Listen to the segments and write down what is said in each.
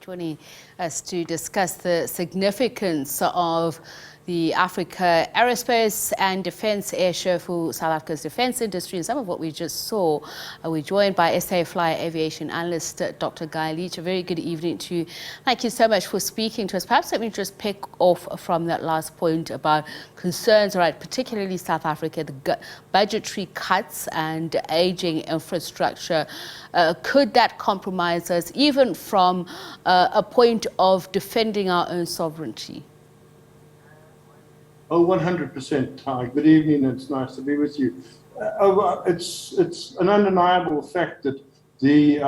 joining us to discuss the significance of the Africa Aerospace and Defence Air Show for South Africa's defence industry and some of what we just saw. We're joined by SA Fly Aviation Analyst Dr. Guy Leitch. A very good evening to you. Thank you so much for speaking to us. Perhaps let me just pick off from that last point about concerns, right, particularly South Africa, the budgetary cuts and ageing infrastructure. Could that compromise us even from a point of defending our own sovereignty? Oh, 100%, Ty. Good evening. It's nice to be with you. It's an undeniable fact that the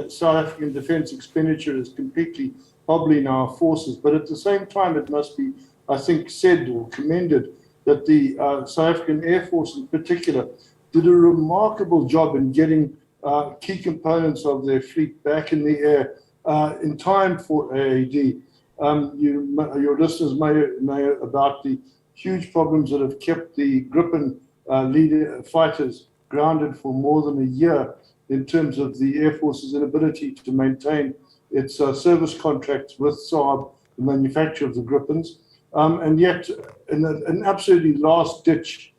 South African defence expenditure is completely hobbling our forces. But at the same time, it must be, I think, said or commended that the South African Air Force in particular did a remarkable job in getting key components of their fleet back in the air in time for AAD. Your listeners may know about the huge problems that have kept the Gripen leader fighters grounded for more than a year in terms of the Air Force's inability to maintain its service contracts with Saab, the manufacturer of the Gripens. And yet, an absolutely last-ditch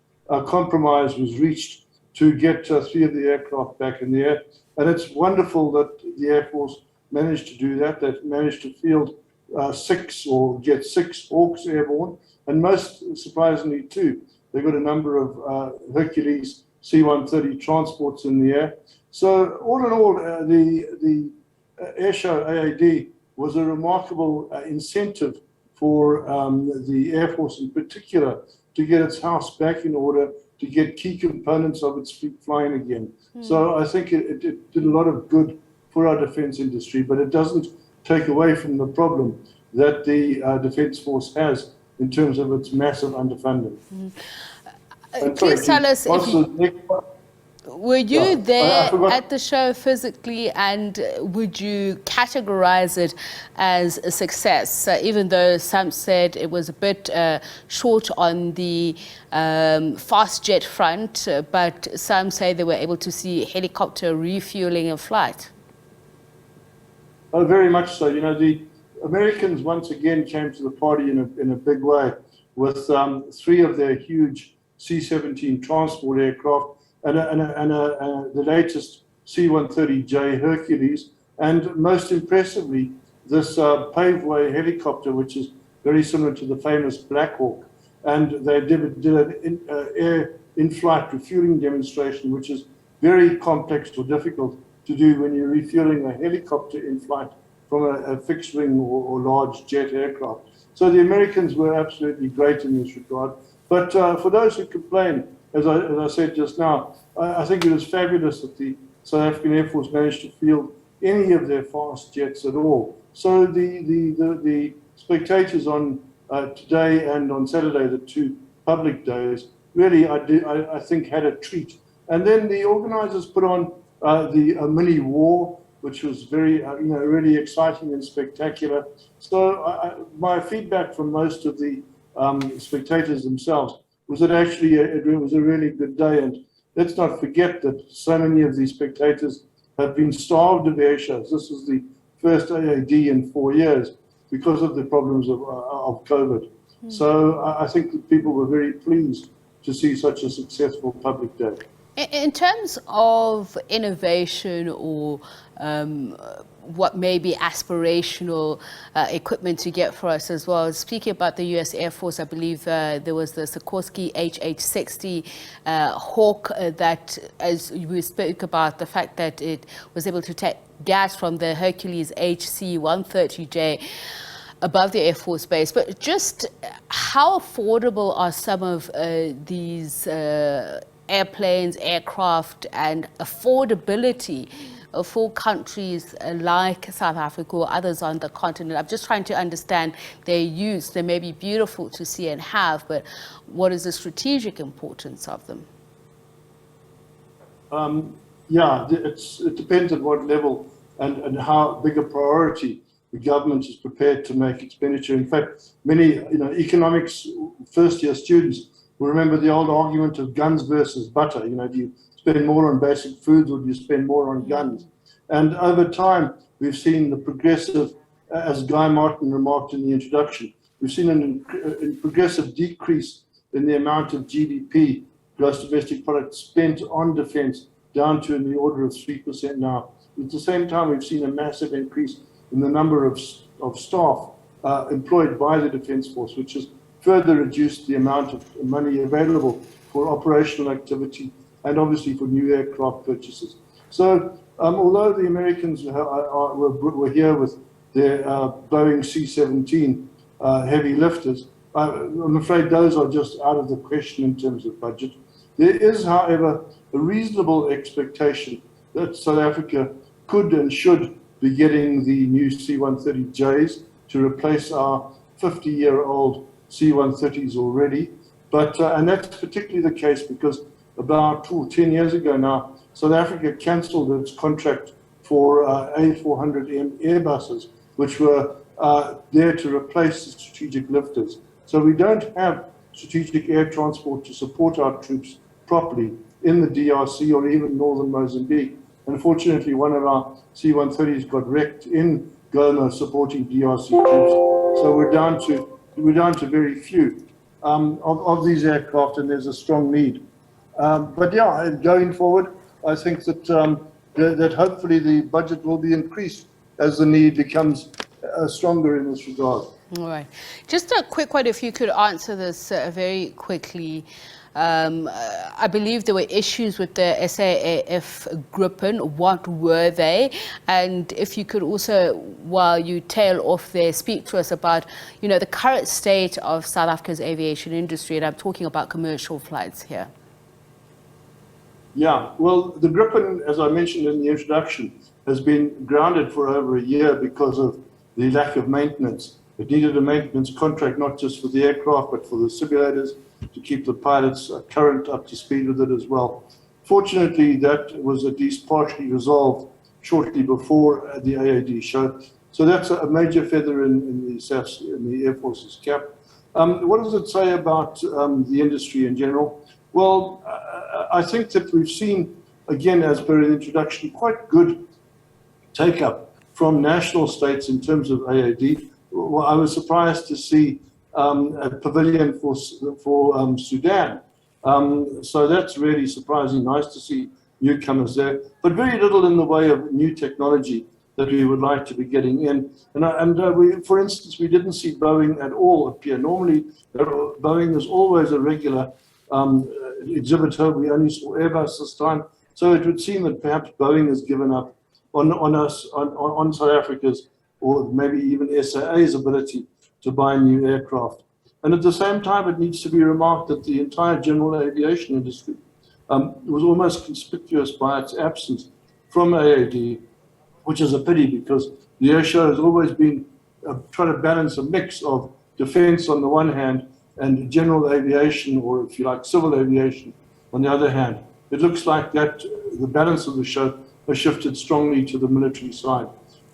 compromise was reached to get 3 of the aircraft back in the air. And it's wonderful that the Air Force managed to do that. They've managed to field 6 or get 6 Hawks airborne, and most surprisingly too, they got a number of Hercules C-130 transports in the air. So all in all, the air show AAD was a remarkable incentive for the Air Force in particular to get its house back in order, to get key components of its fleet flying again. So I think it did a lot of good for our defence industry, but it doesn't take away from the problem that the Defence Force has in terms of its massive underfunding. Please tell us, were you there at the show physically, and would you categorize it as a success, even though some said it was a bit short on the fast jet front, but some say they were able to see helicopter refueling in flight? Oh, very much so. You know, the Americans once again came to the party in a big way with 3 of their huge C-17 transport aircraft and the latest C-130J Hercules, and most impressively, this paveway helicopter, which is very similar to the famous Black Hawk. And they did an air in-flight refueling demonstration, which is very complex or difficult to do when you're refueling a helicopter in flight from a fixed wing or large jet aircraft. So the Americans were absolutely great in this regard. But for those who complain, as I said just now, I think it was fabulous that the South African Air Force managed to field any of their fast jets at all. So the spectators on today and on Saturday, the 2 public days, really I think had a treat. And then the organisers put on the mini war, which was very, really exciting and spectacular. So my feedback from most of the spectators themselves was that actually it was a really good day. And let's not forget that so many of these spectators have been starved of air shows. This was the first AAD in 4 years because of the problems of COVID. So I think that people were very pleased to see such a successful public day. In terms of innovation or what may be aspirational equipment to get for us as well, speaking about the U.S. Air Force, I believe there was the Sikorsky HH-60 Hawk that, as we spoke about, the fact that it was able to take gas from the Hercules HC-130J above the Air Force Base. But just how affordable are some of these airplanes, aircraft, and affordability for countries like South Africa or others on the continent? I'm just trying to understand their use. They may be beautiful to see and have, but what is the strategic importance of them? Yeah, it depends on what level and how big a priority the government is prepared to make expenditure. In fact, many economics first-year students will remember the old argument of guns versus butter. Do you spend more on basic foods or do you spend more on guns? And over time, we've seen the progressive as Guy Martin remarked in the introduction, we've seen a progressive decrease in the amount of GDP, gross domestic product, spent on defence, down to in the order of 3% now. At the same time, we've seen a massive increase in the number of staff employed by the Defence Force, which has further reduced the amount of money available for operational activity and obviously for new aircraft purchases. So although the Americans were here with their Boeing C-17 heavy lifters, I'm afraid those are just out of the question in terms of budget. There is, however, a reasonable expectation that South Africa could and should be getting the new C-130Js to replace our 50-year-old C-130s already. But and that's particularly the case because about 10 years ago now, South Africa cancelled its contract for A400M Airbuses, which were there to replace the strategic lifters. So we don't have strategic air transport to support our troops properly in the DRC or even northern Mozambique. Unfortunately, one of our C-130s got wrecked in Goma supporting DRC troops. So we're down to very few of these aircraft, and there's a strong need. But yeah, going forward, I think that that hopefully the budget will be increased as the need becomes stronger in this regard. All right. Just a quick one, if you could answer this very quickly. I believe there were issues with the SAAF Gripen. What were they? And if you could also, while you tail off there, speak to us about, the current state of South Africa's aviation industry, and I'm talking about commercial flights here. Yeah, well, the Gripen, as I mentioned in the introduction, has been grounded for over a year because of the lack of maintenance. It needed a maintenance contract, not just for the aircraft, but for the simulators, to keep the pilots current up to speed with it as well. Fortunately, that was at least partially resolved shortly before the AAD show. So that's a major feather in the Air Force's cap. What does it say about the industry in general? Well, I think that we've seen, again, as per the introduction, quite good take-up from national states in terms of AAD. Well, I was surprised to see a pavilion for Sudan. So that's really surprising. Nice to see newcomers there, but very little in the way of new technology that we would like to be getting in. And for instance, we didn't see Boeing at all appear. Normally, Boeing is always a regular exhibitor. We only saw Airbus this time. So it would seem that perhaps Boeing has given up on South Africa's, or maybe even SAA's ability to buy new aircraft. And at the same time, it needs to be remarked that the entire general aviation industry was almost conspicuous by its absence from AAD, which is a pity because the air show has always been trying to balance a mix of defense on the one hand and general aviation, or if you like, civil aviation on the other hand. It looks like that the balance of the show has shifted strongly to the military side.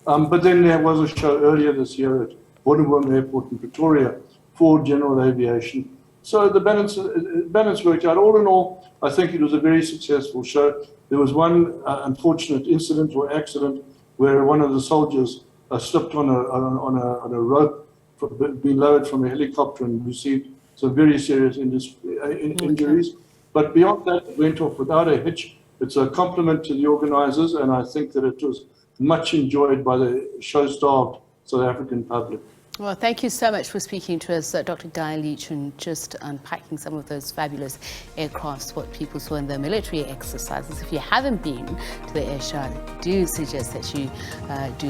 But then there was a show earlier this year at Waterboom Airport in Pretoria for general aviation. So the balance worked out. All in all, I think it was a very successful show. There was one unfortunate incident or accident where one of the soldiers slipped on a rope, being lowered from a helicopter, and received some very serious injuries. But beyond that, it went off without a hitch. It's a compliment to the organizers, and I think that it was much enjoyed by the show-starved South African public. Well, thank you so much for speaking to us, Dr. Guy Leitch, and just unpacking some of those fabulous aircrafts, what people saw in the military exercises. If you haven't been to the air show, I do suggest that you do.